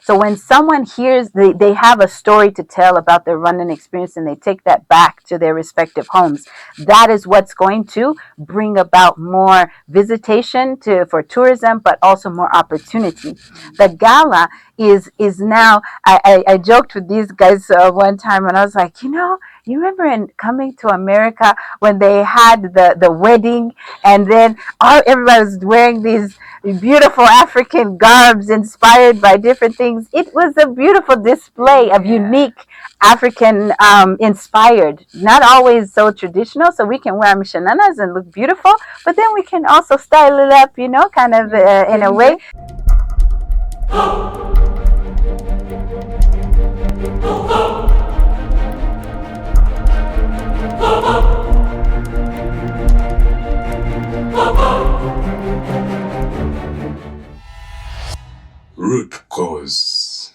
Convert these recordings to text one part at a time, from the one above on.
So when someone hears, they have a story to tell about their Rwandan experience and they take that back to their respective homes. That is what's going to bring about more visitation for tourism, but also more opportunity. The gala is now. I joked with these guys one time, and I was like, you remember in coming to America when they had the wedding, and then everybody was wearing these beautiful African garbs inspired by different things. It was a beautiful display of unique African inspired, not always so traditional. So we can wear mishananas and look beautiful, but then we can also style it up, kind of in a way. Root cause.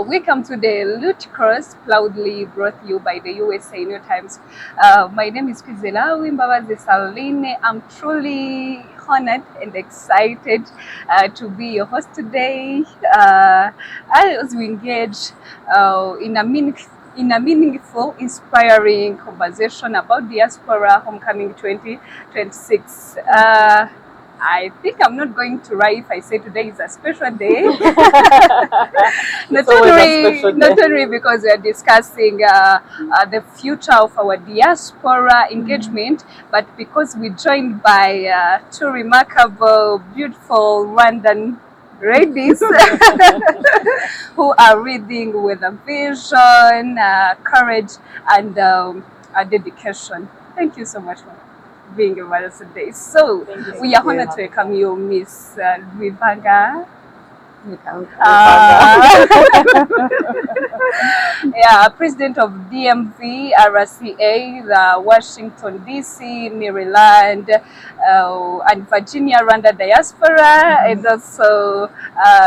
Welcome to the Loot Cross, proudly brought to you by the USA New Times. My name is Kwizera Wimbabazi Saline. I'm truly honored and excited to be your host today. As we engage in a meaningful, inspiring conversation about Diaspora Homecoming 2026. I think I'm not going to lie if I say today is a special day. Not only because we are discussing the future of our diaspora engagement, but because we're joined by two remarkable, beautiful Rwandan ladies who are reading with a vision, courage, and dedication. Thank you so much for being with us today. So we are honored to welcome you, Miss Rwanda. President of DMV, RCA, the Washington DC, Maryland, and Virginia Rwanda Diaspora, and also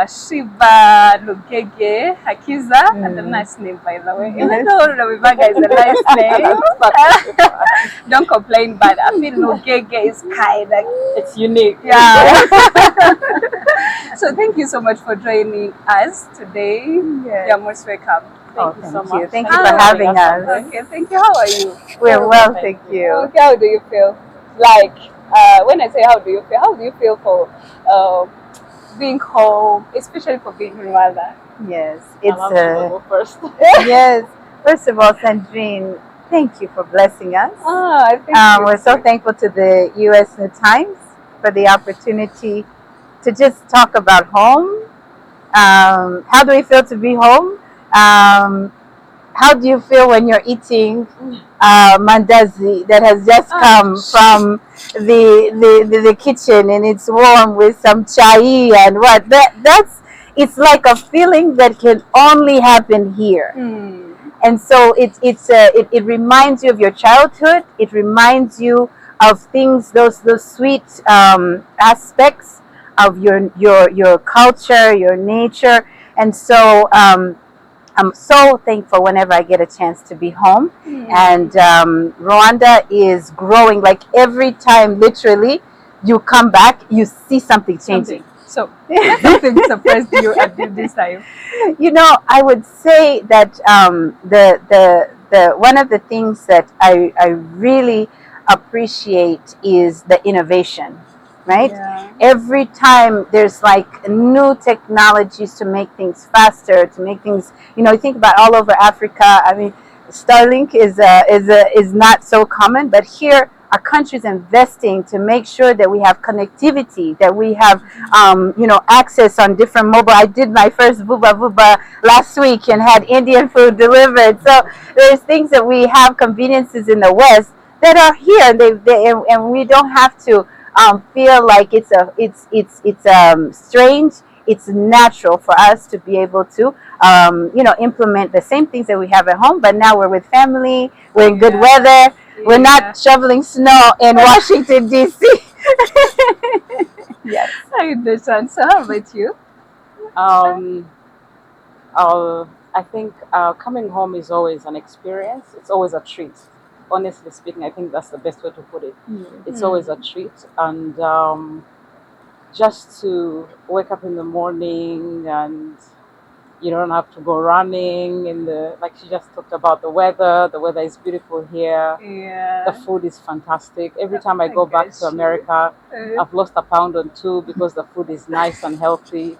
Shiva Lugege Hakiza, and a nice name, by the way. Even though Rwanda is a nice name, don't complain, but I mean Lugege is kind of, it's unique. Yeah. So thank you so much for joining us today. Yes. You're most welcome. Thank you so much. Thank you for having us. Okay, thank you. How are you? We're well, thank you. Okay, how do you feel? Like, when I say how do you feel for being home, especially for being in Rwanda? Yes, it's first. Yes. First of all, Sandrine, thank you for blessing us. Thank you. We're so thankful to the US New Times for the opportunity to just talk about home. How do we feel to be home? How do you feel when you're eating mandazi that has just come from the kitchen and it's warm with some chai and what? It's like a feeling that can only happen here. And so it reminds you of your childhood. It reminds you of things, those sweet aspects of your culture, your nature. And so I'm so thankful whenever I get a chance to be home. And Rwanda is growing. Like every time, literally, you come back, you see something changing. So something surprised you at this time? I would say that the one of the things that I really appreciate is the innovation. Right? Yeah. Every time there's like new technologies to make things faster, to make things, you think about all over Africa. I mean, Starlink is not so common, but here our country's investing to make sure that we have connectivity, that we have, access on different mobile. I did my first vuba last week and had Indian food delivered. So there's things that we have conveniences in the West that are here, and we don't have to feel like it's strange. It's natural for us to be able to implement the same things that we have at home, but now we're with family, we're in good weather, we're not shoveling snow in Washington DC. Yes, I understand. So how about you? I think coming home is always an experience. It's always a treat. Honestly speaking, I think that's the best way to put it. It's always a treat, and just to wake up in the morning and you don't have to go running in the like she just talked about the weather. The weather is beautiful here. The Yeah. food is fantastic. Every time I I go back got to you. America, I've lost a pound or two because the food is nice and healthy.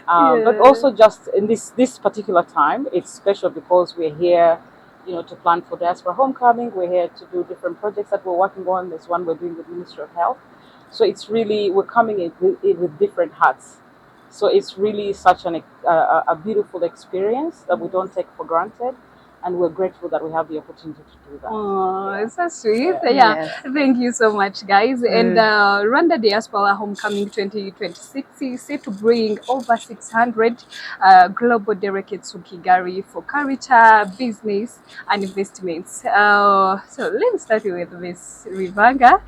But Yeah. also just in this particular time, it's special because we're here, to plan for Diaspora Homecoming. We're here to do different projects that we're working on. There's one we're doing with Ministry of Health. So it's really we're coming with different hats. So it's really such a beautiful experience that we don't take for granted, and we're grateful that we have the opportunity to do that. Oh, Yeah. it's so sweet. Yeah. Yeah. Yes. Thank you so much, guys. And Rwanda Diaspora Homecoming 2026 is set to bring over 600 global delegates to Kigali for culture, business, and investments. So let's start with Miss Rivanga.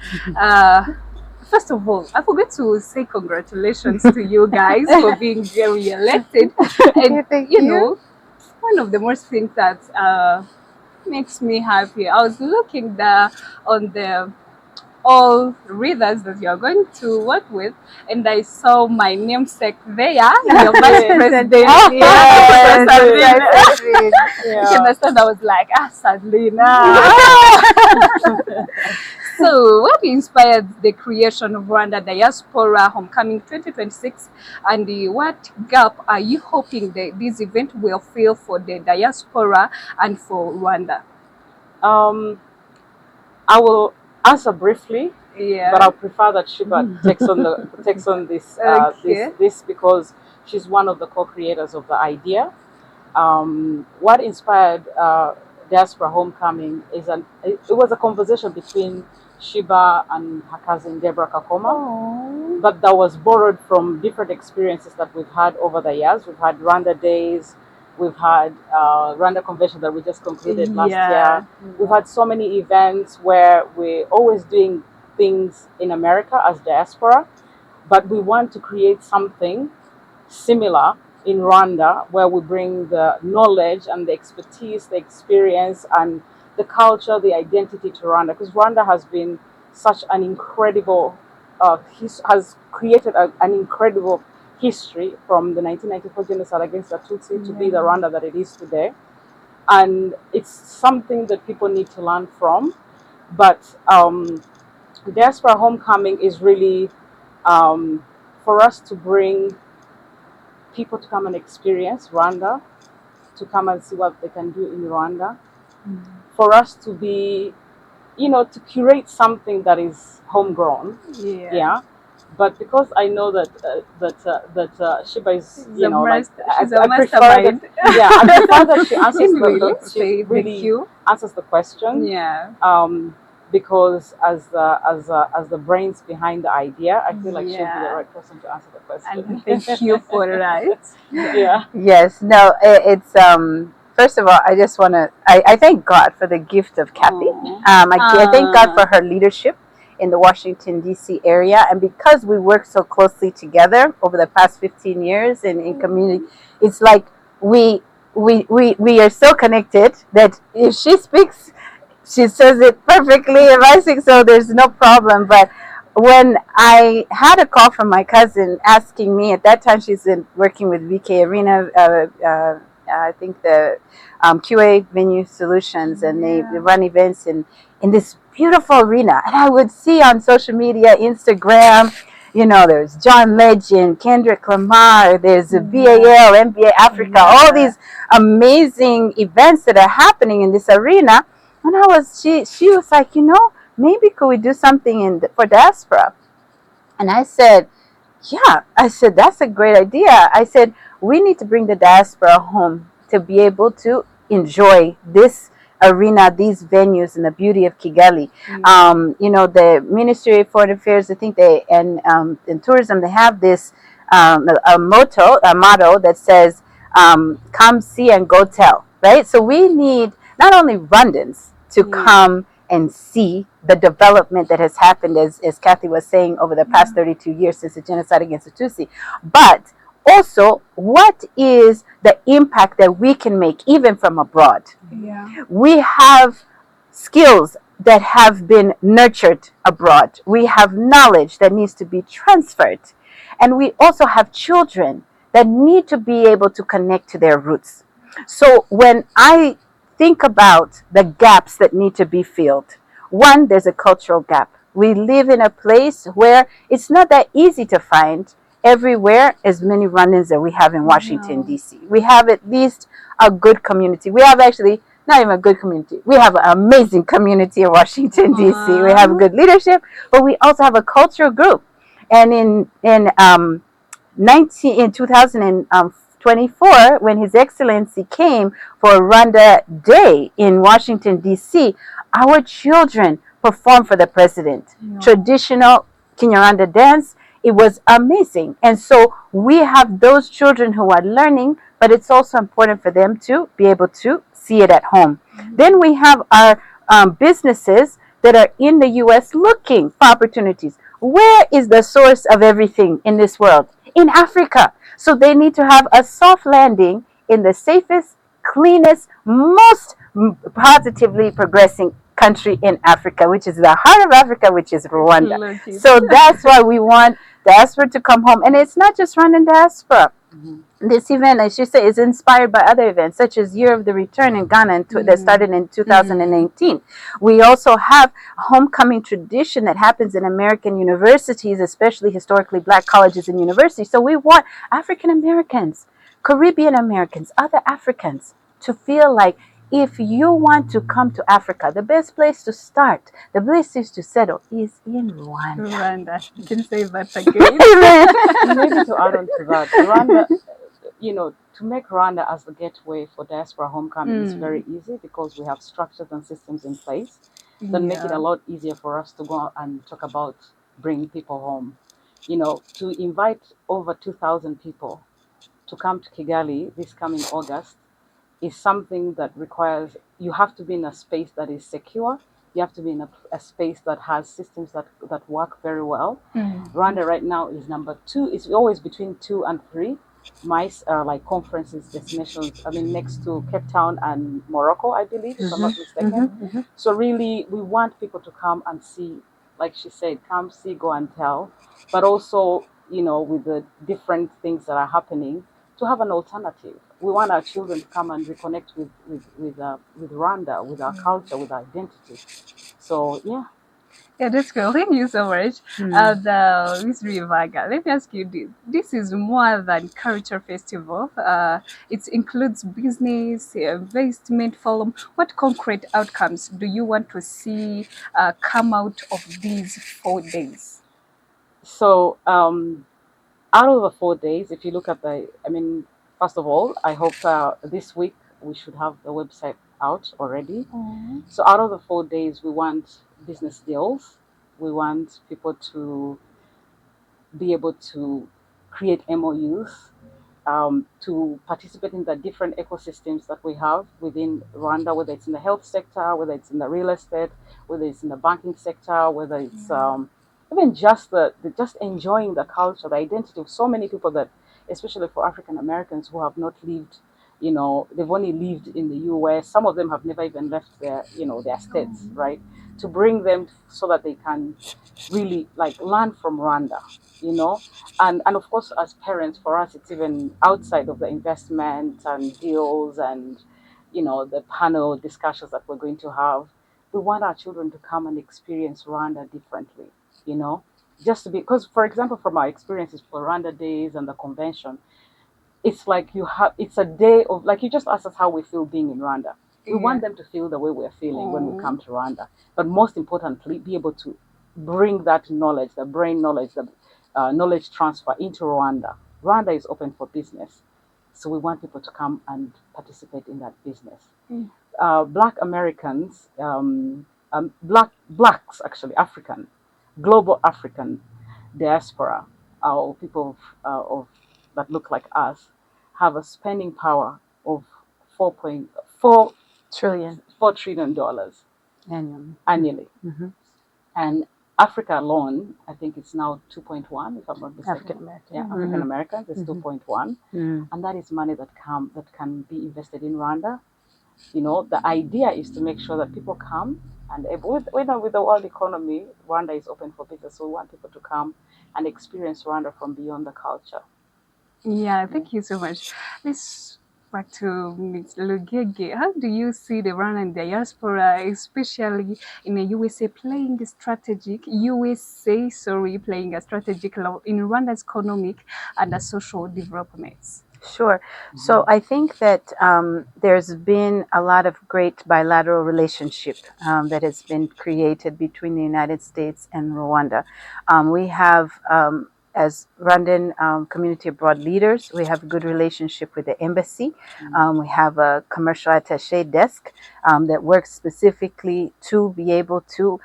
First of all, I forgot to say congratulations to you guys for being very elected. And Thank you you. know, one of the most things that makes me happy. I was looking there on the all readers that you're going to work with, and I saw my namesake there, your vice Yes. president. Yes, Sadlina. exactly. You can understand, I was like, Sadlina. So, what inspired the creation of Rwanda Diaspora Homecoming 2026, and what gap are you hoping this event will fill for the diaspora and for Rwanda? Um, I will answer briefly, Yeah. but I'll prefer that Shiba takes on this Okay. this because she's one of the co-creators of the idea. What inspired Diaspora Homecoming it was a conversation between Shiba and her cousin Deborah Kakoma, Oh. but that was borrowed from different experiences that we've had over the years. We've had Rwanda Days, we've had Rwanda Convention that we just concluded last year. We've had so many events where we're always doing things in America as diaspora, but we want to create something similar in Rwanda, where we bring the knowledge and the expertise, the experience, and the culture, the identity to Rwanda. Because Rwanda has been such an incredible, has created an incredible history from the 1994 genocide against the Tutsi to be the Rwanda that it is today. And it's something that people need to learn from. But Diaspora Homecoming is really for us to bring people to come and experience Rwanda, to come and see what they can do in Rwanda, for us to be, to curate something that is homegrown. Yeah. Yeah. But because I know that Shiba is, She's a I prefer mastermind. that. Yeah, I prefer that she answers Really? she Thank really you. answers the question. Yeah. Because as the brains behind the idea, I feel like she'll be the right person to answer the question. And thank you for that. Yeah. Yes, no, it's first of all, I just want to I thank God for the gift of Kathy. I thank God for her leadership in the Washington D.C. area, and because we work so closely together over the past 15 years in community, it's like we are so connected that if she speaks, she says it perfectly, and I think so. There's no problem. But when I had a call from my cousin asking me, at that time she's working with VK Arena, I think the QA Venue Solutions, and they run events in this beautiful arena. And I would see on social media, Instagram, there's John Legend, Kendrick Lamar, there's the BAL, NBA Africa, all these amazing events that are happening in this arena. And she was like, maybe could we do something for diaspora? And I said, yeah. I said, that's a great idea. I said, we need to bring the diaspora home to be able to enjoy this arena, these venues, and the beauty of Kigali. The Ministry of Foreign Affairs, I think in tourism, they have this a motto that says, come see and go tell, right? So we need not only Rwandans to come and see the development that has happened, as Kathy was saying, over the past 32 years since the genocide against the Tutsi, but also, what is the impact that we can make even from abroad? Yeah. We have skills that have been nurtured abroad. We have knowledge that needs to be transferred. And we also have children that need to be able to connect to their roots. So when I think about the gaps that need to be filled, one, there's a cultural gap. We live in a place where it's not that easy to find everywhere as many run-ins that we have in Washington, No. D.C. We have at least a good community. We have actually not even a good community. We have an amazing community in Washington, D.C. We have good leadership, but we also have a cultural group. And in 2024, when His Excellency came for Rwanda Day in Washington, D.C., our children performed for the president. Yeah. Traditional Kinyarwanda dance. It was amazing. And so we have those children who are learning, but it's also important for them to be able to see it at home. Then we have our businesses that are in the U.S. looking for opportunities. Where is the source of everything in this world? In Africa. So they need to have a soft landing in the safest, cleanest, most positively progressing country in Africa, which is the heart of Africa, which is Rwanda. So that's why we want diaspora to come home. And it's not just Rwandan diaspora. This event, as you say, is inspired by other events, such as Year of the Return in Ghana that started in 2018. We also have a homecoming tradition that happens in American universities, especially historically Black colleges and universities. So we want African Americans, Caribbean Americans, other Africans to feel like if you want to come to Africa, the best place to start, the best place to settle is in Rwanda. Rwanda. You can say that again. Maybe to add on to that, Rwanda, to make Rwanda as the gateway for diaspora homecoming is very easy because we have structures and systems in place that make it a lot easier for us to go and talk about bringing people home. To invite over 2,000 people to come to Kigali this coming August is something that requires, you have to be in a space that is secure. You have to be in a space that has systems that work very well. Rwanda right now is number 2. It's always between 2 and 3 MICE like conferences, destinations. I mean, next to Cape Town and Morocco, I believe, if I'm not mistaken. So really, we want people to come and see, like she said, come see, go and tell, but also, with the different things that are happening, to have an alternative. We want our children to come and reconnect with Rwanda, with our culture, with our identity. So yeah. Yeah, that's cool. Thank you so much. Miss Rivaga, let me ask you this. This is more than culture festival. It includes business, investment forum. What concrete outcomes do you want to see come out of these 4 days? So out of the 4 days, if you look at first of all, I hope this week we should have the website out already. So out of the 4 days, we want business deals. We want people to be able to create MOUs, to participate in the different ecosystems that we have within Rwanda, whether it's in the health sector, whether it's in the real estate, whether it's in the banking sector, whether it's even just just enjoying the culture, the identity of so many people that, especially for African Americans who have not lived, they've only lived in the US. Some of them have never even left their states, right? To bring them so that they can really learn from Rwanda, and of course, as parents, for us, it's even outside of the investment and deals and the panel discussions that we're going to have. We want our children to come and experience Rwanda differently, just to be, because, for example, from our experiences for Rwanda days and the convention, it's like it's a day of, like, you just asked us how we feel being in Rwanda. We want them to feel the way we're feeling when we come to Rwanda, but most importantly, be able to bring that knowledge, the brain knowledge, the knowledge transfer into Rwanda. Rwanda is open for business, so we want people to come and participate in that business. Black Americans, blacks actually, global African diaspora, or people of that look like us, have a spending power of 4.4 trillion $4 trillion annually. annually. And Africa alone, I think it's now 2.1, if I'm not mistaken. African American. Yeah, African Americans is 2.1, and that is money that can be invested in Rwanda. You know, the idea is to make sure that people come and with the world economy, Rwanda is open for business, so we want people to come and experience Rwanda from beyond the culture. Yeah, thank you so much. Let's back to Ms. Lugege. How do you see the Rwandan diaspora, especially in the USA, playing a strategic role in Rwanda's economic and social developments? Sure. So I think that there's been a lot of great bilateral relationship that has been created between the United States and Rwanda. We have, as Rwandan community abroad leaders, we have a good relationship with the embassy. We have a commercial attaché desk that works specifically to be able to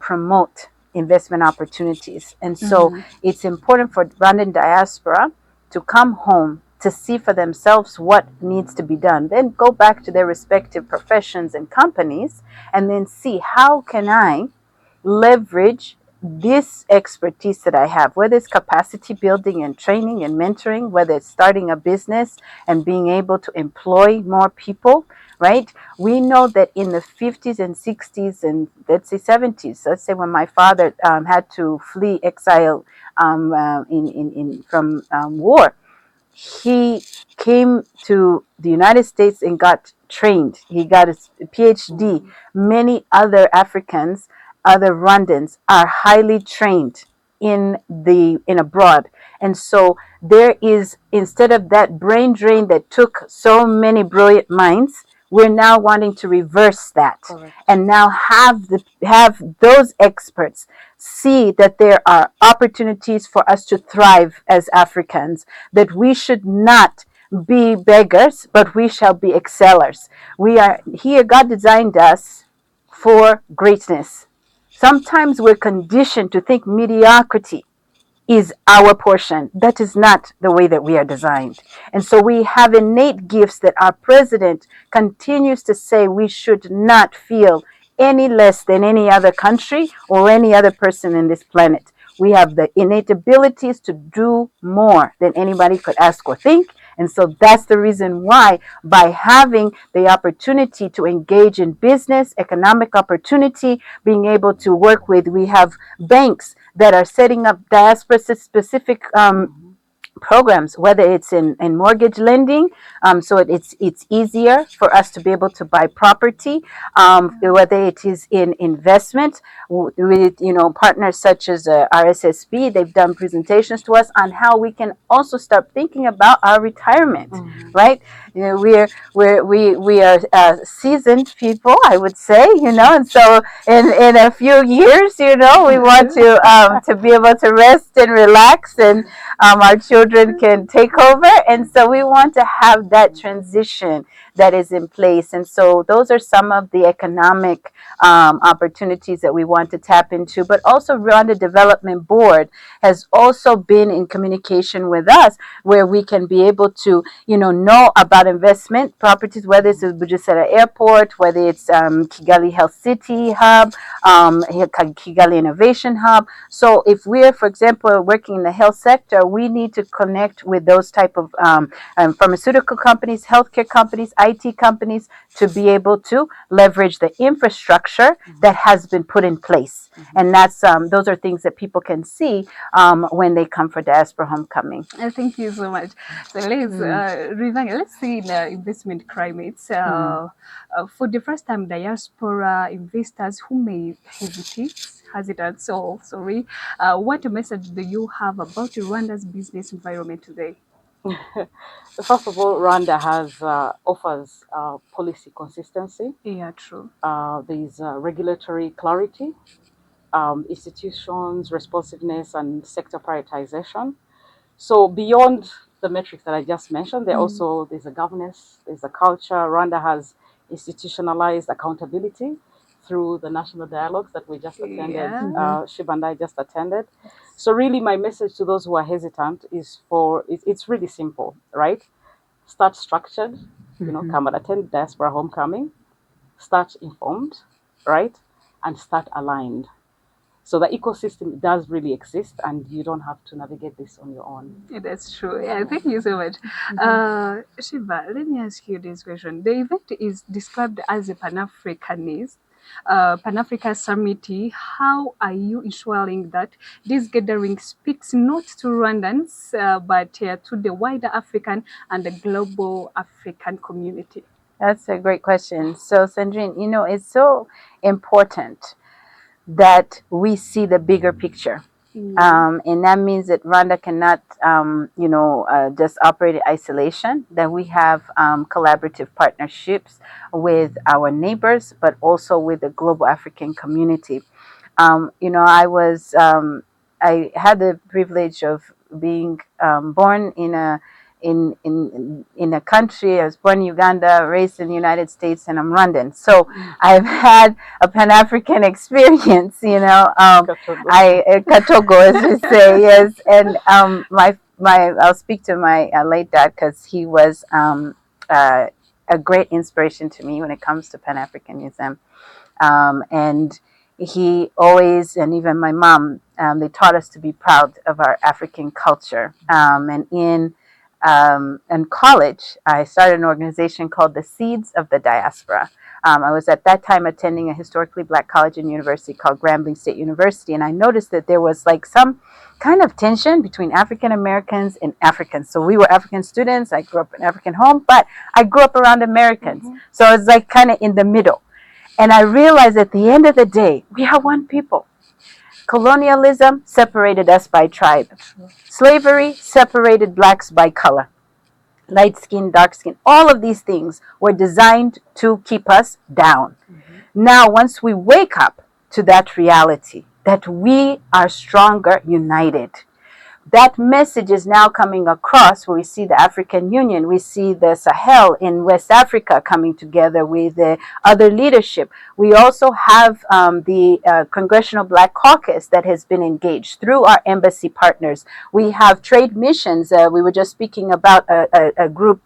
promote investment opportunities. And so it's important for Rwandan diaspora to come home to see for themselves what needs to be done, then go back to their respective professions and companies, and then see how can I leverage this expertise that I have, whether it's capacity building and training and mentoring, whether it's starting a business and being able to employ more people, right? We know that in the 50s and 60s and let's say 70s, let's say when my father had to flee exile from war, he came to the United States and got trained. He got his PhD. Many other Africans, other Rwandans, are highly trained in abroad. And so there is, instead of that brain drain that took so many brilliant minds, we're now wanting to reverse that. Correct. And now have those experts see that there are opportunities for us to thrive as Africans, that we should not be beggars, but we shall be excellers. We are here, God designed us for greatness. Sometimes we're conditioned to think mediocrity is our portion. That is not the way that we are designed. And so we have innate gifts that our president continues to say we should not feel any less than any other country or any other person in this planet. We have the innate abilities to do more than anybody could ask or think. And so that's the reason why, by having the opportunity to engage in business, economic opportunity, being able to work with, we have banks that are setting up diaspora specific programs, whether it's in mortgage lending, so it's easier for us to be able to buy property, whether it is in investment with partners such as RSSB. They've done presentations to us on how we can also start thinking about our retirement, right? We are seasoned people, I would say, and so in a few years, we want to be able to rest and relax, and our children can take over. And so we want to have that transition that is in place. And so those are some of the economic opportunities that we want to tap into. But also Rwanda Development Board has also been in communication with us, where we can be able to know about investment properties, whether it's Bugesera Airport, whether it's Kigali Health City Hub, Kigali Innovation Hub. So if we're, for example, working in the health sector, we need to connect with those type of pharmaceutical companies, healthcare companies, IT companies, to be able to leverage the infrastructure that has been put in place. And that's those are things that people can see when they come for Diaspora Homecoming. Thank you so much. So let's see the investment climate. For the first time diaspora investors who may hesitate, what message do you have about Rwanda's business environment today? First of all, Rwanda has offers policy consistency. Yeah, true. There is regulatory clarity, institutions, responsiveness, and sector prioritization. So beyond the metrics that I just mentioned, there's a governance, there's a culture. Rwanda has institutionalized accountability through the national dialogues that we just attended. Shib and I just attended. So really, my message to those who are hesitant is it's really simple, right? Start structured, come and attend Diaspora Homecoming. Start informed, right? And start aligned. So the ecosystem does really exist, and you don't have to navigate this on your own. Yeah, that's true. Yeah, thank you so much. Shiva, let me ask you this question. The event is described as a Pan-African Summit. How are you ensuring that this gathering speaks not to Rwandans, but to the wider African and the global African community? That's a great question. So, Sandrine, it's so important that we see the bigger picture. And that means that Rwanda cannot, just operate in isolation, that we have collaborative partnerships with our neighbors, but also with the global African community. I had the privilege of being born in a country. I was born in Uganda, raised in the United States, and I'm Rwandan. So I've had a Pan African experience. Katogo, as we say, yes. And I'll speak to my late dad because he was a great inspiration to me when it comes to Pan Africanism. And he always, and even my mom, they taught us to be proud of our African culture. And in college, I started an organization called the Seeds of the Diaspora. I was at that time attending a historically black college and university called Grambling State University, and I noticed that there was like some kind of tension between African Americans and Africans. So we were African students. I grew up in an African home, but I grew up around Americans. So I was like kind of in the middle. And I realized at the end of the day, we are one people. Colonialism separated us by tribe. Slavery separated blacks by color. Light skin, dark skin, all of these things were designed to keep us down. Now, once we wake up to that reality, that we are stronger united, that message is now coming across where we see the African Union, we see the Sahel in West Africa coming together with the other leadership. We also have the Congressional Black Caucus that has been engaged through our embassy partners. We have trade missions. We were just speaking about a group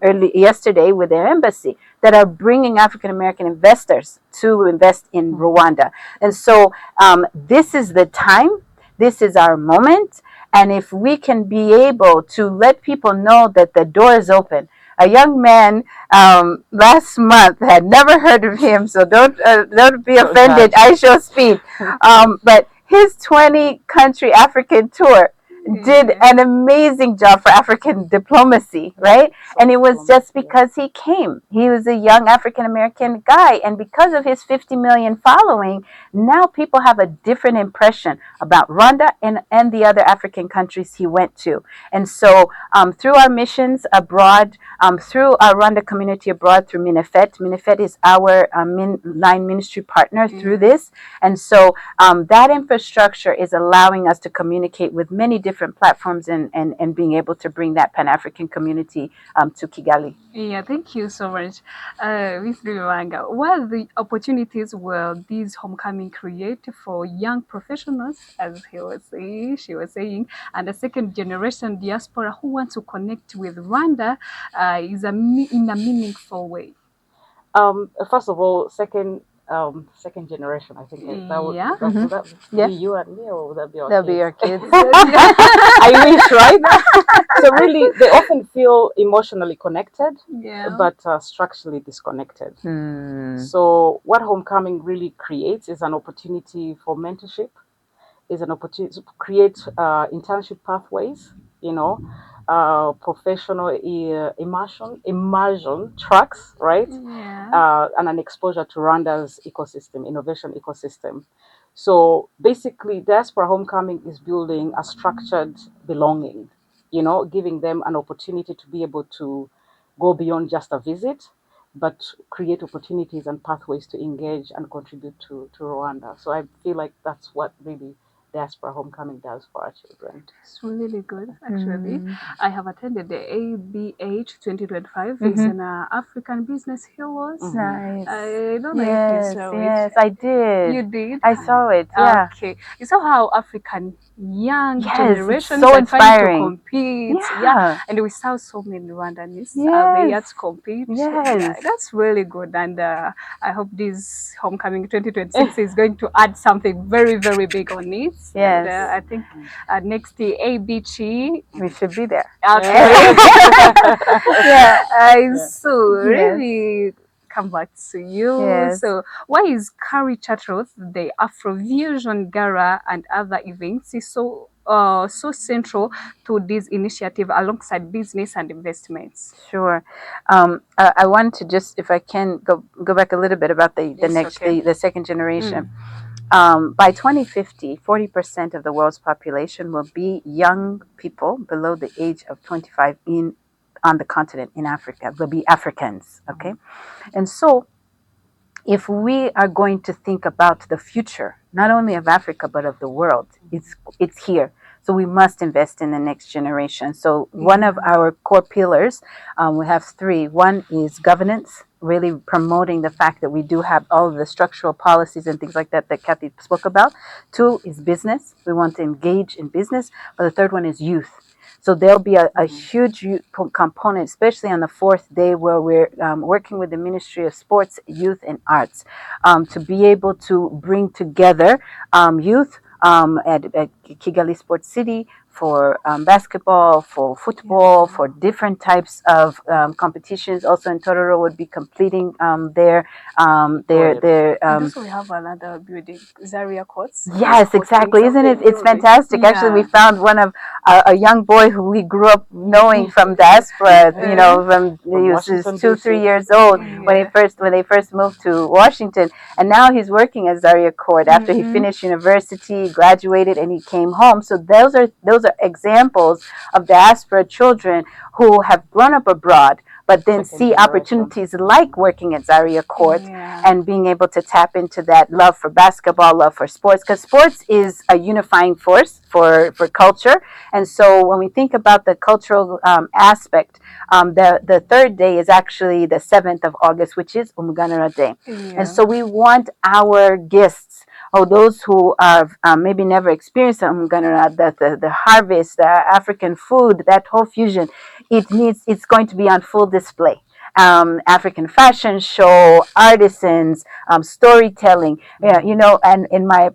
early yesterday with their embassy that are bringing African American investors to invest in Rwanda. And so this is the time. This is our moment. And if we can be able to let people know that the door is open. A young man last month, had never heard of him, so don't be offended. I shall speak. But his 20-country African tour did an amazing job for African diplomacy, right? And it was just because he came. He was a young African American guy, and because of his 50 million following, now people have a different impression about Rwanda and the other African countries he went to. And so through our missions abroad, through our Rwanda community abroad, through Minefet is our line ministry partner through this. And so that infrastructure is allowing us to communicate with many different platforms and being able to bring that Pan-African community to Kigali. Yeah, thank you so much, Ms. Luwanga. What the opportunities will this homecoming create for young professionals, as she was saying, and the second generation diaspora who want to connect with Rwanda in a meaningful way? First of all, second generation, I think would that be you and me, or would that be our That'll kids? be your kids. I wish, right? So really, they often feel emotionally connected, but structurally disconnected. So what homecoming really creates is an opportunity for mentorship, is an opportunity to create internship pathways, professional immersion tracks, right? And an exposure to Rwanda's ecosystem, innovation ecosystem. So basically, Diaspora Homecoming is building a structured belonging, giving them an opportunity to be able to go beyond just a visit, but create opportunities and pathways to engage and contribute to Rwanda. So I feel like that's what really Diaspora Homecoming does for our children. It's really good, actually. I have attended the ABH 2025. It's an African Business Heroes. Nice. I don't know if you saw it. Yes, I did. You did? I saw it, yeah. Okay. You saw how African young Yes, it's generations so are trying to inspiring. compete. Yeah. And we saw so many Rwandans are there Yes. to compete. Yes. That's really good. And I hope this homecoming 2026 is going to add something very, very big on it. And Yes. I think next year, ABG. We should be there. Okay. Yeah, so Yes. really come back to you. Yes. So why is Curry Chatters, the Afrofusion Gala and other events is so central to this initiative alongside business and investments? Sure. I want to just, if I can, go back a little bit about the Yes, next okay. the second generation. Mm. By 2050, 40% of the world's population will be young people below the age of 25 on the continent in Africa. Will be Africans. Okay, and so if we are going to think about the future, not only of Africa but of the world, it's here. So we must invest in the next generation. So one of our core pillars, we have three. One is governance, really promoting the fact that we do have all of the structural policies and things like that that Kathy spoke about. Two is business. We want to engage in business. But the third one is youth. So there'll be a huge component, especially on the fourth day, where we're working with the Ministry of Sports, Youth, and Arts to be able to bring together youth at Kigali Sports City for basketball, for football, for different types of competitions. Also in Tororo would be completing their And also we have another building, Zaria Courts. yes, exactly. Isn't it? It's fantastic. Actually, we found one of a young boy who we grew up knowing from Diaspora. You know, from he was Washington, 2, 3 DC. years old when they first moved to Washington, and now he's working at Zaria Court after he finished university, graduated, and he came home. So those are examples of diaspora children who have grown up abroad, but then see opportunities like working at Zaria Court and being able to tap into that love for basketball, love for sports, because sports is a unifying force for culture. And so when we think about the cultural aspect, the third day is actually the 7th of August, which is Umuganura Day. And so we want our guests, or those who have maybe never experienced Umuganura, the harvest, the African food, that whole fusion, it's going to be on full display. African fashion show, artisans, storytelling. Yeah, you know, and in my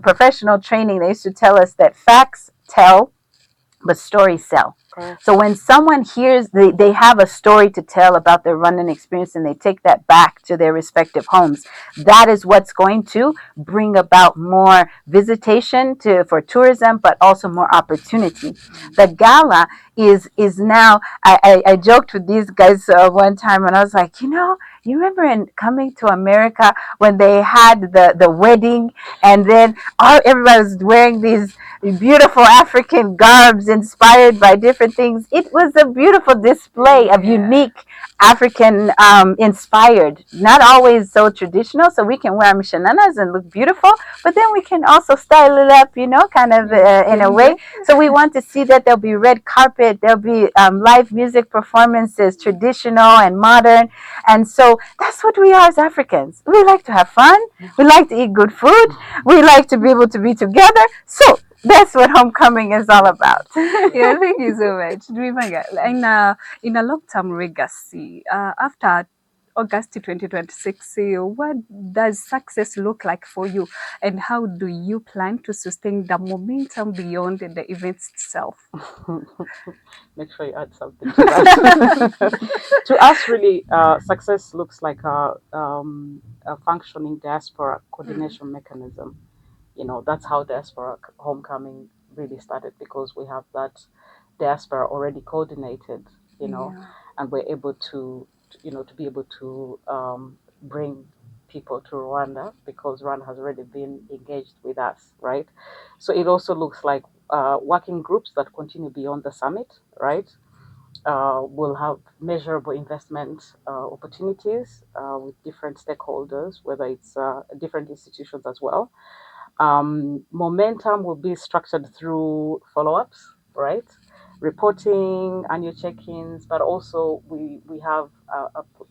professional training, they used to tell us that facts tell, but stories sell. So when someone hears they have a story to tell about their running experience and they take that back to their respective homes, that is what's going to bring about more visitation for tourism, but also more opportunity. The gala is now. I joked with these guys one time, and I was like, you remember in coming to America when they had the wedding, and then everybody was wearing these beautiful African garbs inspired by different things. It was a beautiful display of unique African inspired, not always so traditional. So we can wear mishananas and look beautiful, but then we can also style it up, kind of in a way. So we want to see that there'll be red carpet, there'll be live music performances, traditional and modern. And so that's what we are as Africans. We like to have fun. We like to eat good food. We like to be able to be together. So that's what homecoming is all about. Yeah, thank you so much. In a long-term legacy, after August 2026, what does success look like for you, and how do you plan to sustain the momentum beyond the events itself? Make sure you add something to that. To us, really, success looks like a functioning diaspora coordination mechanism. That's how diaspora homecoming really started, because we have that diaspora already coordinated, and we're able to be able to bring people to Rwanda, because Rwanda has already been engaged with us, right? So it also looks like working groups that continue beyond the summit, right? Will have measurable investment opportunities with different stakeholders, whether it's different institutions as well. Momentum will be structured through follow-ups, right? Reporting, annual check-ins, but also we have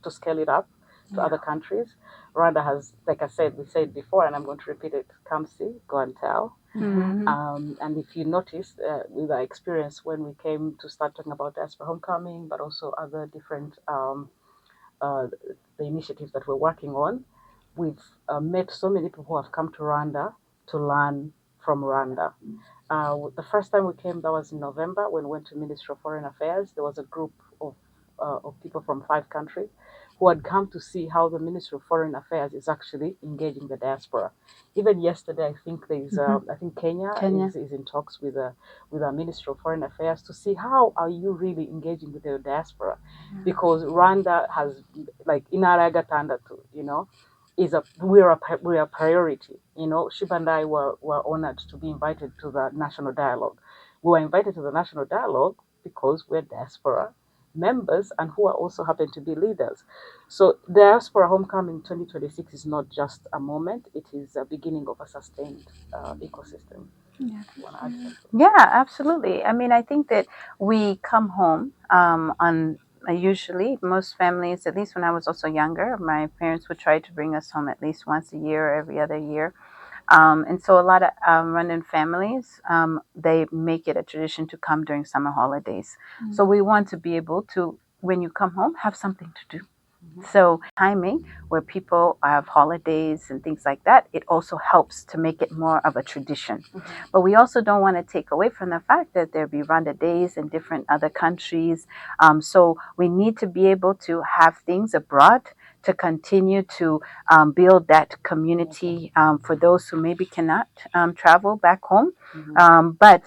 to scale it up to other countries. Rwanda has, like I said, we said before, and I'm going to repeat it: come see, go and tell. And if you notice, with our experience when we came to start talking about Diaspora Homecoming, but also other different uh, the initiatives that we're working on, we've met so many people who have come to Rwanda to learn from Rwanda. The first time we came, that was in November when we went to Ministry of Foreign Affairs. There was a group of people from 5 countries who had come to see how the Ministry of Foreign Affairs is actually engaging the diaspora. Even yesterday, I think I think Kenya, is in talks with our Ministry of Foreign Affairs to see how are you really engaging with the diaspora, because Rwanda has, like, inaraga tandatu, we're a priority. Shiba and I were honored to be invited to the national dialogue. We were invited to the national dialogue because we're diaspora members and who are also happen to be leaders. So Diaspora Homecoming 2026 is not just a moment, it is a beginning of a sustained ecosystem. Yeah. Yeah, absolutely. I mean, I think that we come home on usually most families, at least when I was also younger, my parents would try to bring us home at least once a year or every other year. And so a lot of Rwandan families, they make it a tradition to come during summer holidays. So we want to be able to, when you come home, have something to do. So timing where people have holidays and things like that, it also helps to make it more of a tradition. But we also don't want to take away from the fact that there be Rwanda days in different other countries. So we need to be able to have things abroad to continue to build that community for those who maybe cannot travel back home. But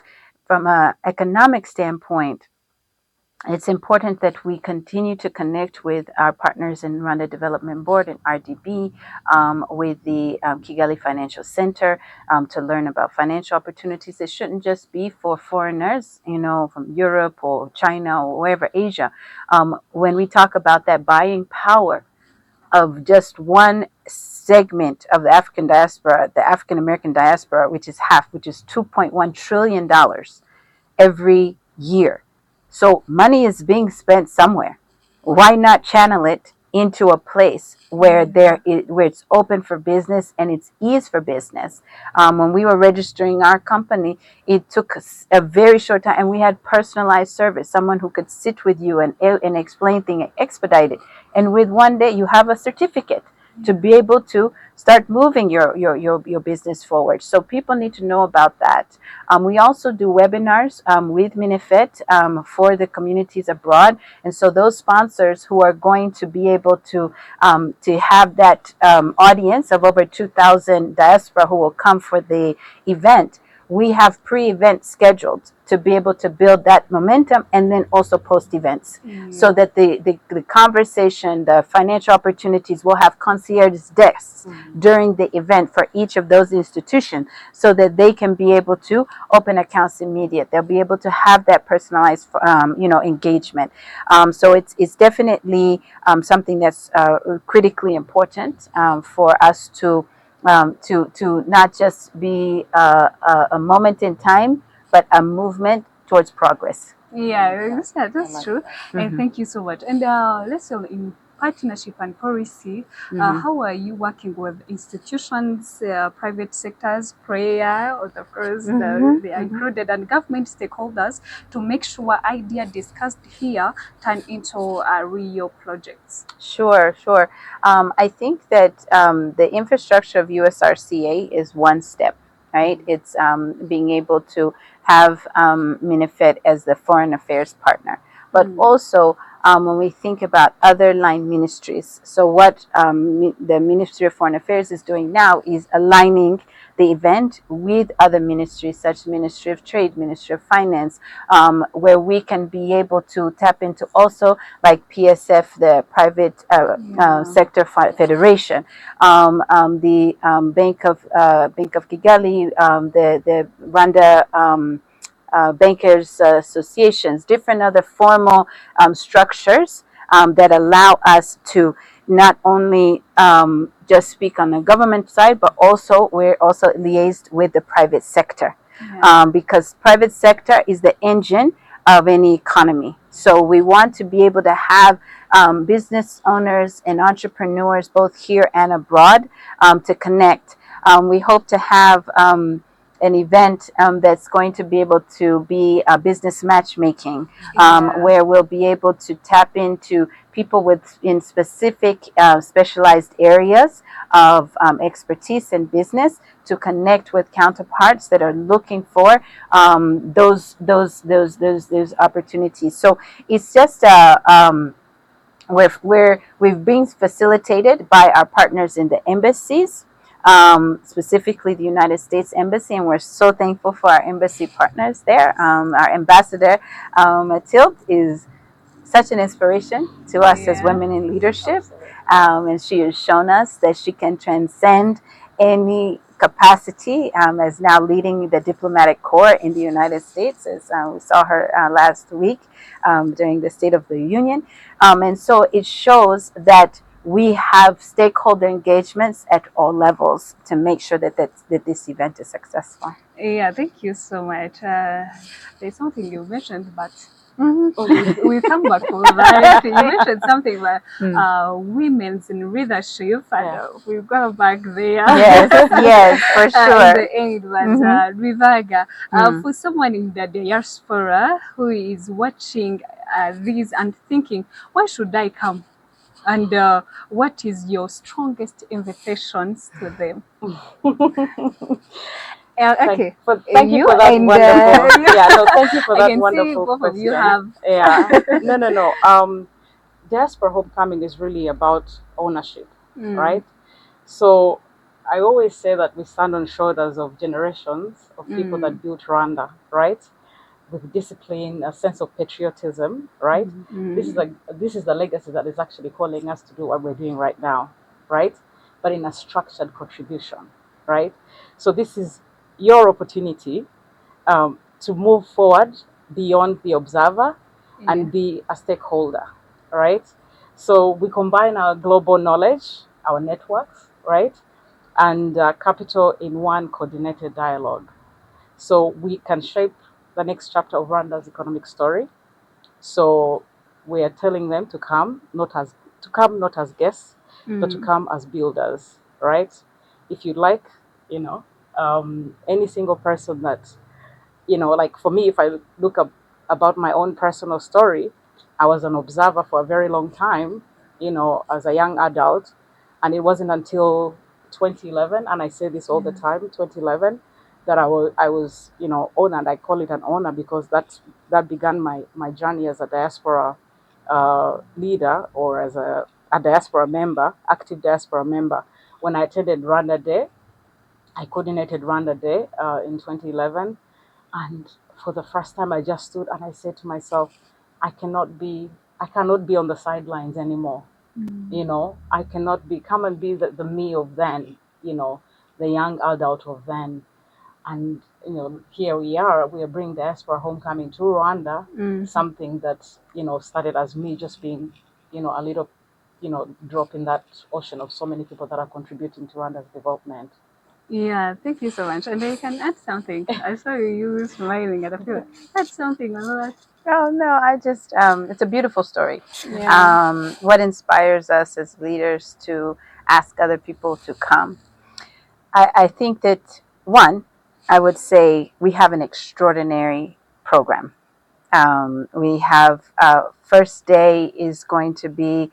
from an economic standpoint, it's important that we continue to connect with our partners in Rwanda Development Board and RDB, with the Kigali Financial Center, to learn about financial opportunities. It shouldn't just be for foreigners, from Europe or China or wherever, Asia. When we talk about that buying power of just one segment of the African diaspora, the African American diaspora, which is $2.1 trillion every year. So money is being spent somewhere. Why not channel it into a place where where it's open for business and it's ease for business? When we were registering our company, it took us a very short time, and we had personalized service, someone who could sit with you and explain things, expedite it. And with one day, you have a certificate to be able to start moving your business forward. So people need to know about that. We also do webinars with Minifet for the communities abroad. And so those sponsors who are going to be able to have that audience of over 2,000 diaspora who will come for the event, we have pre-event scheduled to be able to build that momentum, and then also post-events, so that the conversation, the financial opportunities, will have concierge desks during the event for each of those institutions, so that they can be able to open accounts immediate. They'll be able to have that personalized engagement. So it's definitely something that's critically important for us to not just be a moment in time, but a movement towards progress. Yeah, that's true. And thank you so much. And let's say in partnership and policy, how are you working with institutions, private sectors, prayer, or of course they are included, and government stakeholders to make sure idea discussed here turn into real projects? Sure. I think that the infrastructure of USRCA is one step, right? It's being able to have Minifet as the foreign affairs partner. But also, when we think about other line ministries, so what the Ministry of Foreign Affairs is doing now is aligning the event with other ministries, such as Ministry of Trade, Ministry of Finance, where we can be able to tap into also like PSF, the Private Sector Federation, the Bank of Kigali, the Rwanda bankers associations, different other formal structures that allow us to not only just speak on the government side, but also we're also liaised with the private sector, because private sector is the engine of any economy. So we want to be able to have business owners and entrepreneurs both here and abroad to connect. We hope to have an event that's going to be able to be a business matchmaking, Yeah. where we'll be able to tap into people in specific specialized areas of expertise in business to connect with counterparts that are looking for those opportunities. So it's just we've been facilitated by our partners in the embassies, specifically the United States Embassy, and we're so thankful for our embassy partners there. Our ambassador, Mathilde, is such an inspiration to us as Yeah. women in leadership. Absolutely. And she has shown us that she can transcend any capacity, as now leading the diplomatic corps in the United States, as we saw her last week during the State of the Union. And so it shows that we have stakeholder engagements at all levels to make sure that this event is successful. Yeah, thank you so much. There's something you mentioned, but Mm-hmm. we come back for that. You mentioned something about Mm. women's in leadership, and Yeah. we'll go back there. Yes, yes, for In the sure. end, but Mm-hmm. Rivaga, Mm. for someone in the diaspora who is watching this and thinking, why should I come? And what is your strongest invitations to them? Okay, Thank you you for that and wonderful. Yeah, no, thank you for I that can see wonderful both of you question. have. Yeah. No, no, no. Diaspora homecoming is really about ownership, Mm, right? So I always say that we stand on shoulders of generations of people mm, that built Rwanda, right? With discipline, a sense of patriotism, right? mm, This is the legacy that is actually calling us to do what we're doing right now, right? But in a structured contribution, right? So this is your opportunity to move forward beyond the observer yeah. and be a stakeholder, right? So we combine our global knowledge, our networks, right, and capital in one coordinated dialogue. So we can shape the next chapter of Rwanda's economic story. So we are telling them to come not as guests, but to Mm, come as builders, right? If you like, you know, any single person that like for me, if I look up about my own personal story, I was an observer for a very long time, as a young adult. And it wasn't until 2011, and I say this all the yeah. time, 2011, that I was honored. I call it an honor because that began my journey as a diaspora leader, or as a diaspora member, active diaspora member. When I attended Rwanda Day, I coordinated Rwanda Day in 2011, and for the first time, I just stood and I said to myself, I cannot be, I cannot be on the sidelines anymore. Mm, I cannot come and be the me of then, the young adult of then. And, here we are bringing diaspora homecoming to Rwanda, mm. something that, started as me just being, a little, drop in that ocean of so many people that are contributing to Rwanda's development. Yeah, thank you so much. And I can add something. I saw you smiling at a few. Add something on that. Oh no, I just it's a beautiful story. Yeah. What inspires us as leaders to ask other people to come? I think that one, I would say we have an extraordinary program. We have first day is going to be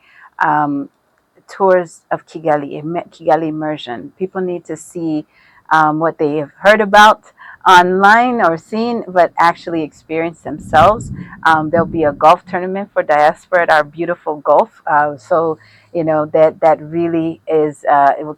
tours of Kigali immersion. People need to see what they have heard about online or seen, but actually experience themselves. There'll be a golf tournament for diaspora at our beautiful Gulf. So that really is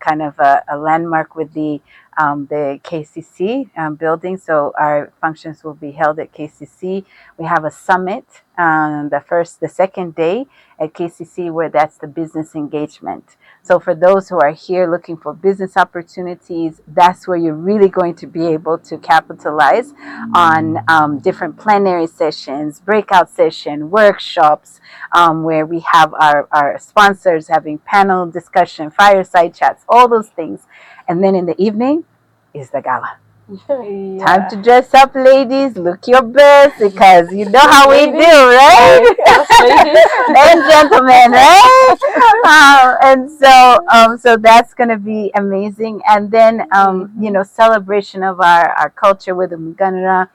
kind of a landmark with the KCC building. So our functions will be held at KCC. We have a summit the second day at KCC, where that's the business engagement. So for those who are here looking for business opportunities, that's where you're really going to be able to capitalize on different plenary sessions, breakout session, workshops, where we have our sponsors having panel discussion, fireside chats, all those things. And then in the evening is the gala. Time to dress up, ladies. Look your best because you know how we do, right? Yes, ladies. And gentlemen, right? So that's gonna be amazing. And then, celebration of our culture with the Muganura,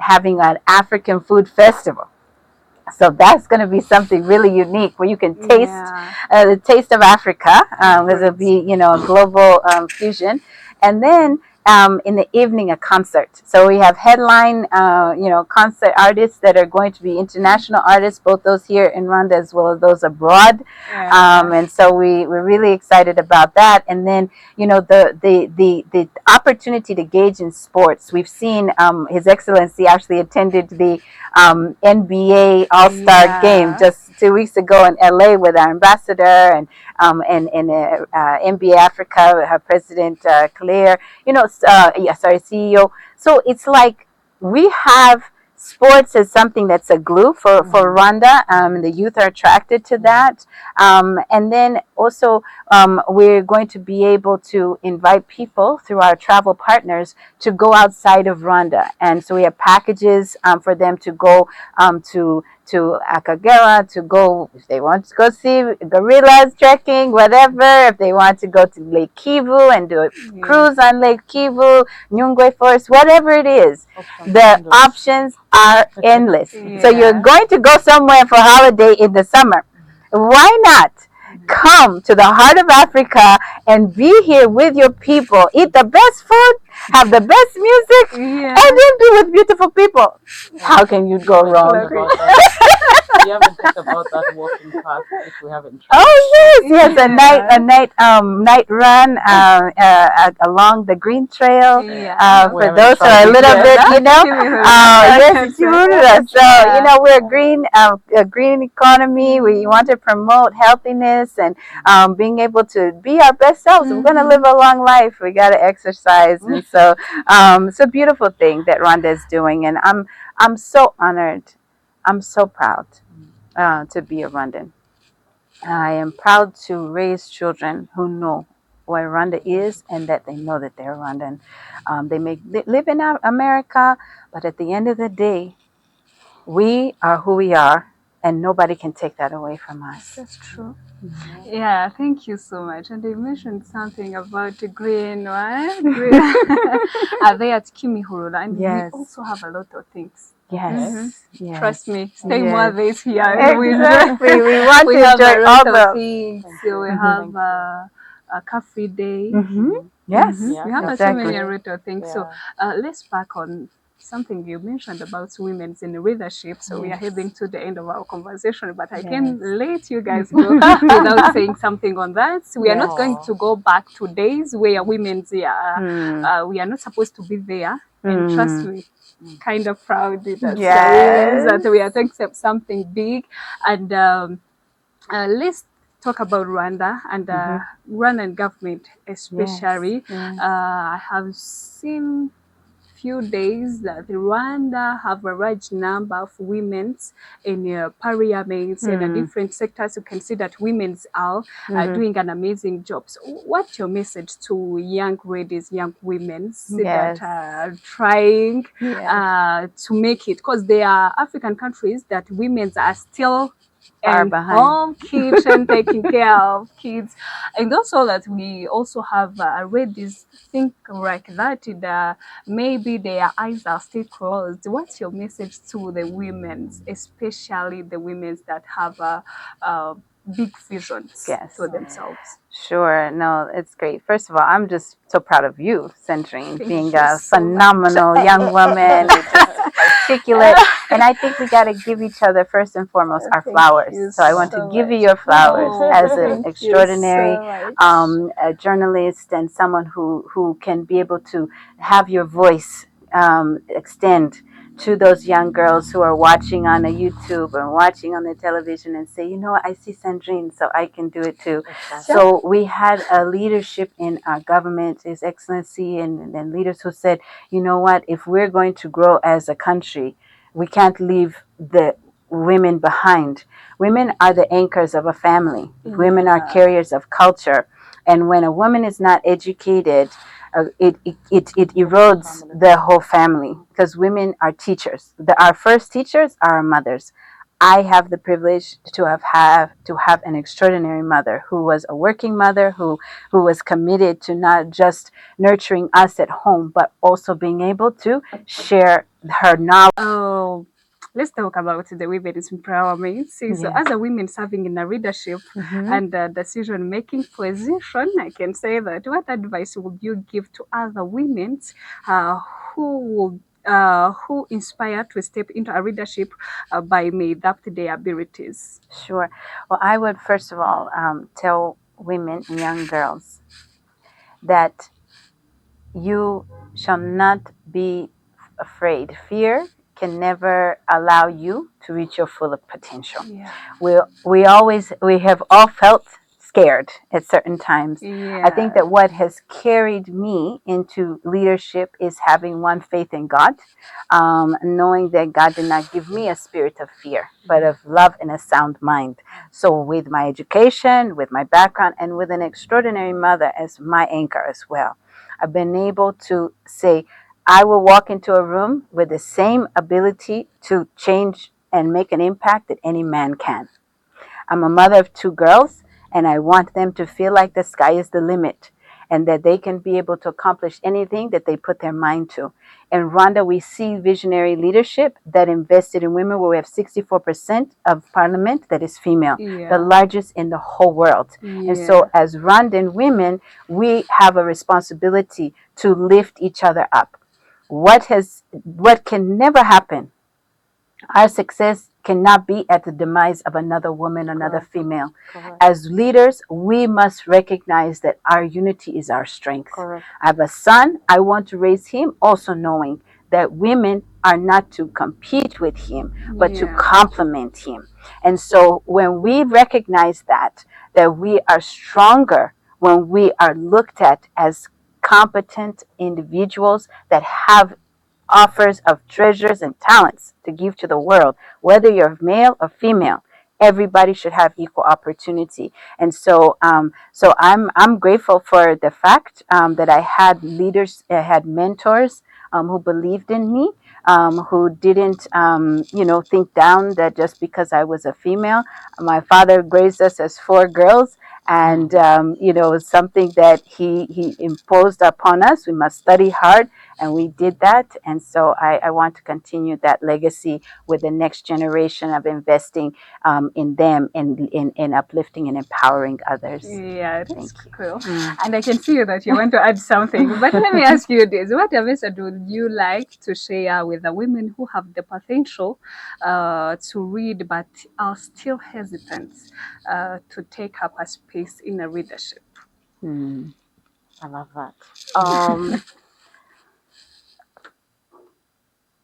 having an African food festival. So that's going to be something really unique where you can taste the taste of Africa. It'll be, a global fusion. And then in the evening, a concert. So we have headline, concert artists that are going to be international artists, both those here in Rwanda as well as those abroad. And so we're really excited about that. And then, the opportunity to gauge in sports. We've seen His Excellency actually attended the NBA All-Star game just 2 weeks ago in LA with our ambassador and NBA Africa, her president Claire, CEO. So it's like we have sports as something that's a glue for Rwanda. The youth are attracted to that. And then also we're going to be able to invite people through our travel partners to go outside of Rwanda. And so we have packages for them to go to Akagera, to go, if they want to go see gorillas trekking, whatever, if they want to go to Lake Kivu and do a cruise on Lake Kivu, Nyungwe Forest, whatever it is, the options are endless. So you're going to go somewhere for holiday in the summer. Why not come to the heart of Africa and be here with your people, eat the best food, have the best music, and then be with beautiful people? How can you go wrong? We haven't talked about that walking path if we haven't tried. Oh yes, night run along the green trail. For those who are a little bit, yes, so we're a green economy. We want to promote healthiness and being able to be our best selves. We're going to live a long life. We got to exercise, and so it's a beautiful thing that Rwanda is doing, and I'm so honored. I'm so proud to be a Rwandan. I am proud to raise children who know where Rwanda is and that they know that they're Rwandan. They may live in America, but at the end of the day, we are who we are, and nobody can take that away from us. That's true. Yeah, thank you so much. And they mentioned something about the green, right? Green. Are they at Kimihurura? And we also have a lot of things. Yes. Trust me, stay more days here. Exactly. We want to enjoy all the things. So we have a coffee day. Yes. We have so many little things. So let's back on something you mentioned about women in leadership. So we are heading to the end of our conversation, but I can let you guys go without saying something on that. So we are not going to go back to days where women we are not supposed to be there. And trust me, kind of proud that we are taking something big. And let's talk about Rwanda and Rwandan government especially. I have seen few days that Rwanda have a large number of women in parliaments and in different sectors. You can see that women are doing an amazing job. So what's your message to young ladies, young women that are trying to make it? Because there are African countries that women are still and home kitchen taking care of kids, and also that we also have ladies think like that maybe their eyes are still closed. What's your message to the women, especially the women that have big visions for themselves? Sure. No, it's great. First of all, I'm just so proud of you, Centrine, being a phenomenal young woman, just articulate. And I think we got to give each other, first and foremost, our flowers. So I want to give you your flowers as an extraordinary a journalist and someone who can be able to have your voice extend to those young girls who are watching on a YouTube or watching on the television and say, I see Sandrine, so I can do it too. So we had a leadership in our government, His Excellency, and leaders who said, if we're going to grow as a country, we can't leave the women behind. Women are the anchors of a family. Women are carriers of culture. And when a woman is not educated, it erodes the whole family, because women are teachers. Our first teachers are our mothers. I have the privilege to have an extraordinary mother who was a working mother, who was committed to not just nurturing us at home, but also being able to share her knowledge. Oh, let's talk about the women's empowerment. So, Yeah. as a woman serving in a leadership and decision-making position, I can say that what advice would you give to other women uh, who would who inspire to step into a leadership by may adapt their abilities? Sure. Well, I would first of all tell women and young girls that you shall not be afraid. Fear can never allow you to reach your full potential. Yeah. We have all felt scared at certain times. Yeah. I think that what has carried me into leadership is having one faith in God, knowing that God did not give me a spirit of fear, but of love and a sound mind. So, with my education, with my background, and with an extraordinary mother as my anchor as well, I've been able to say, I will walk into a room with the same ability to change and make an impact that any man can. I'm a mother of two girls, and I want them to feel like the sky is the limit and that they can be able to accomplish anything that they put their mind to. In Rwanda, we see visionary leadership that invested in women, where we have 64% of parliament that is female, the largest in the whole world. And so, as Rwandan women, we have a responsibility to lift each other up. What can never happen, our success cannot be at the demise of another woman, another female. As leaders, we must recognize that our unity is our strength. I have a son, I want to raise him also knowing that women are not to compete with him, but to complement him. And so when we recognize that we are stronger when we are looked at as competent individuals that have offers of treasures and talents to give to the world, whether you're male or female. Everybody should have equal opportunity, and so I'm grateful for the fact that I had leaders, I had mentors who believed in me, who didn't, think down that just because I was a female. My father raised us as four girls, and it was something that he imposed upon us. We must study hard, and we did that. And so I want to continue that legacy with the next generation of investing in them and in uplifting and empowering others. Yeah, that's Thank you. cool. And I can see that you want to add something. But let me ask you this. What message would you like to share with the women who have the potential to read but are still hesitant to take up a space in a leadership? I love that.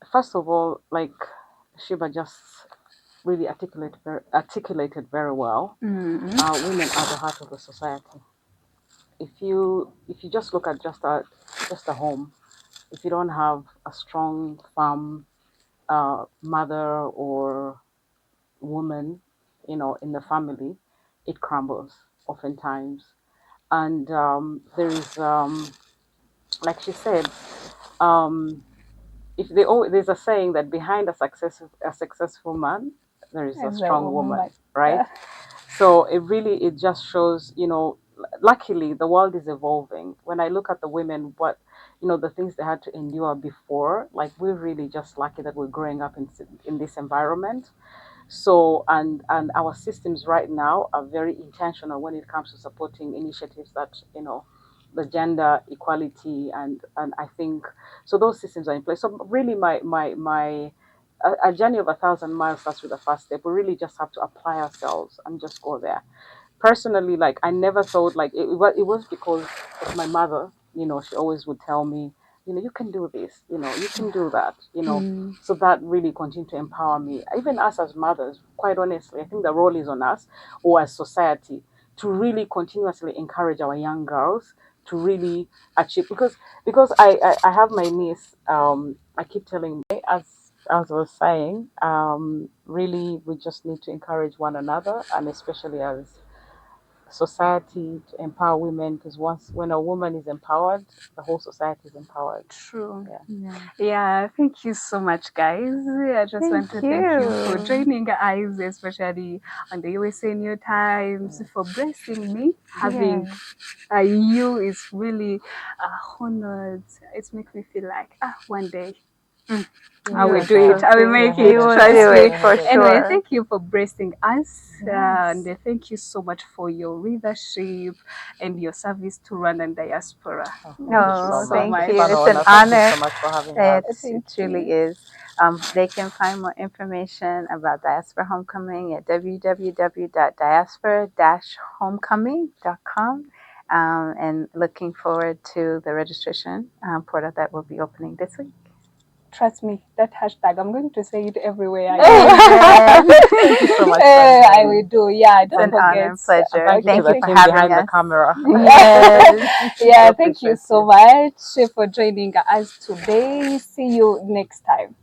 First of all, like Shiba just really articulated very well. Women are the heart of the society. If you just look at just a home, if you don't have a strong, firm mother or woman, in the family, it crumbles oftentimes. And there is, like she said, um, if they there's a saying that behind a successful man, there is a strong woman, right? So it just shows, luckily the world is evolving. When I look at the women, the things they had to endure before, like we're really just lucky that we're growing up in this environment. So and our systems right now are very intentional when it comes to supporting initiatives that, the gender equality, and I think so those systems are in place. So really my a journey of 1,000 miles starts with the first step. We really just have to apply ourselves and just go there. Personally, like I never thought, like it was because of my mother. She always would tell me, you can do this, you can do that, so that really continued to empower me. Even us as mothers, quite honestly, I think the role is on us, or as society, to really continuously encourage our young girls to really achieve, because I have my niece. I keep telling me, as I was saying, really we just need to encourage one another, and especially as society to empower women, because when a woman is empowered, the whole society is empowered. True. Yeah. Yeah, thank you so much, guys. I just want to thank you for you. joining us, especially on the USA New Times, for blessing me. Having you is really honored. It makes me feel like one day I will Yes, do it. I will Absolutely. make You it. will Trust do me. it for Anyway, sure. thank you for blessing us, Yes. and thank you so much for your leadership and your service to Rwandan diaspora. Thank you Oh, so thank much. you. It's an It's an honor. Thank you honor. so much for having us. It Thank truly you. is. They can find more information about Diaspora Homecoming at www.diaspora-homecoming.com. And looking forward to the registration portal that will be opening this week. Trust me, that hashtag, I'm going to say it everywhere I go. Amen. Thank you so much. I will do. Yeah, It's don't an honor forget. and pleasure. Thank you to the Thank you for team having behind the us. camera. Yes. Yeah, We thank you appreciate so much for joining us today. See you next time.